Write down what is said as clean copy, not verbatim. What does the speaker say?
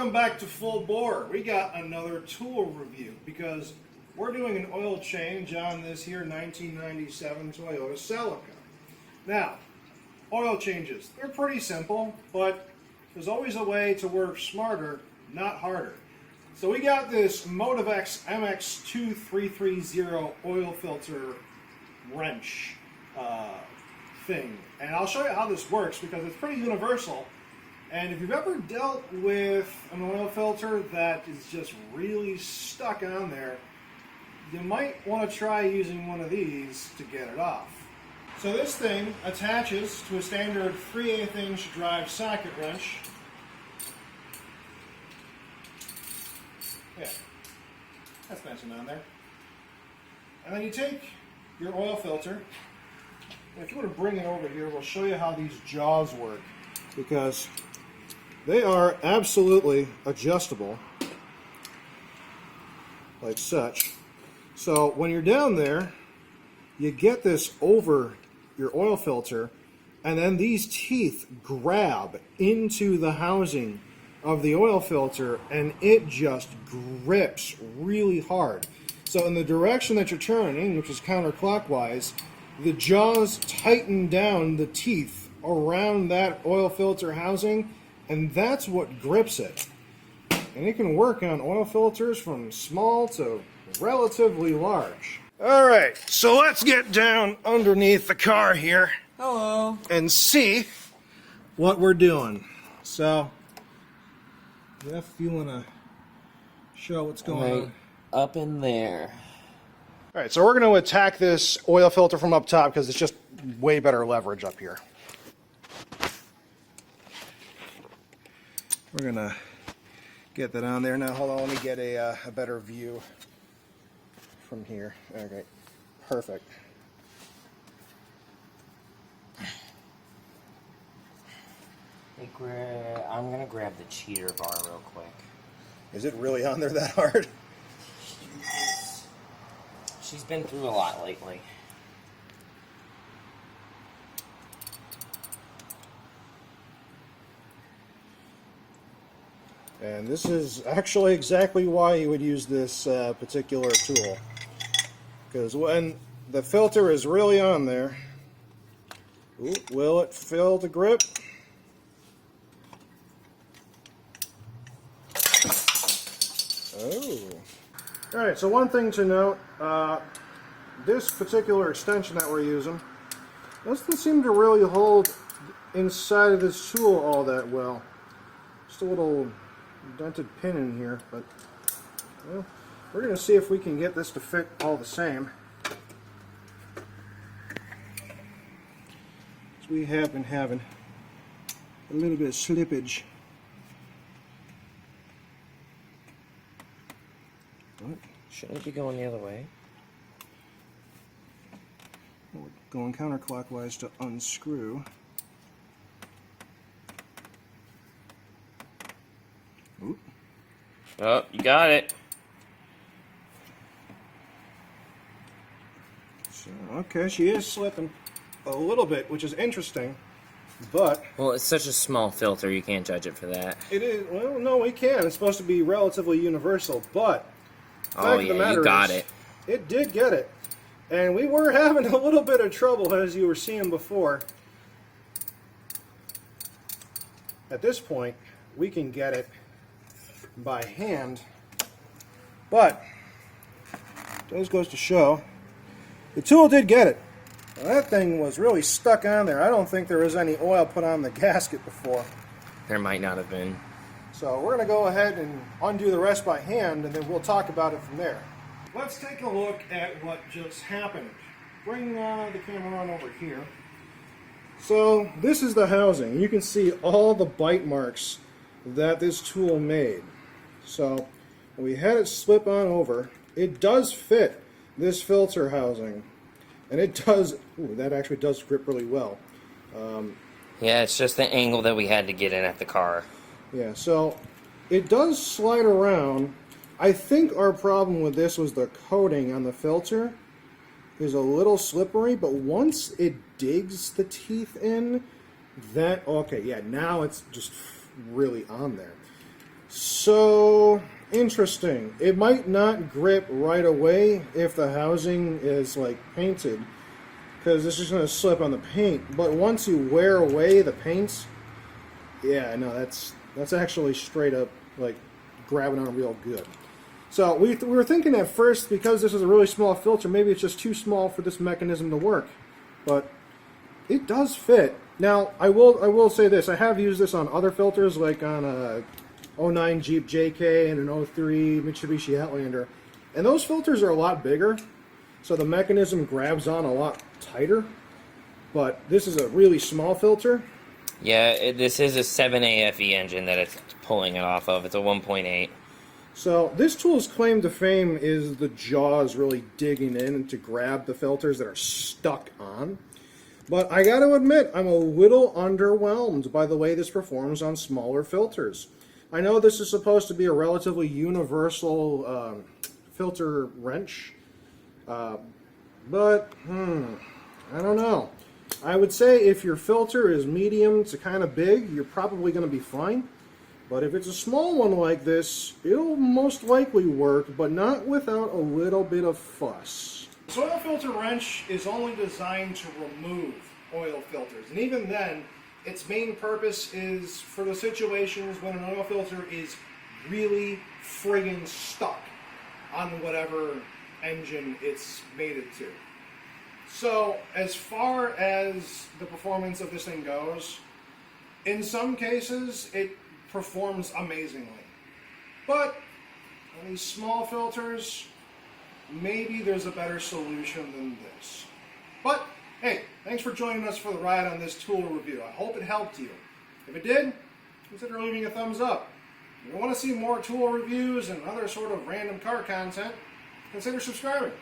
welcome back to Full Bore. We got another tool review because we're doing an oil change on this here 1997 Toyota Celica. Now, oil changes, they're pretty simple, but there's always a way to work smarter, not harder. So we got this Motivx MX2330 oil filter wrench thing. And I'll show you how this works because it's pretty universal. And if you've ever dealt with an oil filter that is just really stuck on there, you might want to try using one of these to get it off. So this thing attaches to a standard 3/8 inch drive socket wrench. Yeah, that's nice and on there. And then you take your oil filter, and if you want to bring it over here, we'll show you how these jaws work, because they are absolutely adjustable, like such. So when you're down there, you get this over your oil filter, and then these teeth grab into the housing of the oil filter, and it just grips really hard. So in the direction that you're turning, which is counterclockwise, the jaws tighten down the teeth around that oil filter housing, and that's what grips it. And it can work on oil filters from small to relatively large. Alright, so let's get down underneath the car here. Hello. And see what we're doing. So, Jeff, you want to show what's going on? Up in there. Alright, so we're going to attack this oil filter from up top because it's just way better leverage up here. We're going to get that on there. Now, hold on, let me get a better view from here. Okay, perfect. I'm going to grab the cheater bar real quick. Is it really on there that hard? She's been through a lot lately. And this is actually exactly why you would use this particular tool. Because when the filter is really on there, ooh, will it feel the grip? Oh. Alright, so one thing to note, this particular extension that we're using doesn't seem to really hold inside of this tool all that well. Just a little dented pin in here, but well, we're going to see if we can get this to fit all the same. So we have been having a little bit of slippage. Shouldn't it be going the other way? We're going counterclockwise to unscrew. Oop. Oh, you got it. So, okay, she is slipping a little bit, which is interesting, but... Well, it's such a small filter, you can't judge it for that. It is, well, no, we can. It's supposed to be relatively universal, but... Oh, yeah, you got it. It did get it. And we were having a little bit of trouble, as you were seeing before. At this point, we can get it by hand, but those goes to show the tool did get it. Now, that thing was really stuck on there. I don't think there was any oil put on the gasket before. There might not have been. So we're going to go ahead and undo the rest by hand, and then we'll talk about it from there. Let's take a look at what just happened. Bring the camera on over here. So this is the housing. You can see all the bite marks that this tool made. So we had it slip on over. It does fit this filter housing, and it does. Ooh, that actually does grip really well. Yeah, it's just the angle that we had to get in at the car. Yeah, so it does slide around. I think our problem with this was the coating on the filter is a little slippery, but once it digs the teeth in, that, okay, yeah, now it's just really on there. So, interesting. It might not grip right away if the housing is like painted, because it's just going to slip on the paint. But once you wear away the paint, yeah, no, that's actually straight up like grabbing on real good. So we were thinking at first, because this is a really small filter, maybe it's just too small for this mechanism to work, but it does fit. Now I will say this: I have used this on other filters, like on a '09 Jeep JK and an '03 Mitsubishi Outlander, and those filters are a lot bigger, so the mechanism grabs on a lot tighter. But this is a really small filter. Yeah, this is a 7A FE engine that it's pulling it off of. It's a 1.8. So this tool's claim to fame is the jaws really digging in to grab the filters that are stuck on. But I gotta admit, I'm a little underwhelmed by the way this performs on smaller filters. I know this is supposed to be a relatively universal filter wrench, but I don't know. I would say if your filter is medium to kind of big, you're probably going to be fine. But if it's a small one like this, it'll most likely work, but not without a little bit of fuss. This oil filter wrench is only designed to remove oil filters, and even then, its main purpose is for the situations when an oil filter is really friggin' stuck on whatever engine it's mated to. So, as far as the performance of this thing goes, in some cases it performs amazingly. But on these small filters, maybe there's a better solution than this. But hey, thanks for joining us for the ride on this tool review. I hope it helped you. If it did, consider leaving a thumbs up. If you want to see more tool reviews and other sort of random car content, consider subscribing.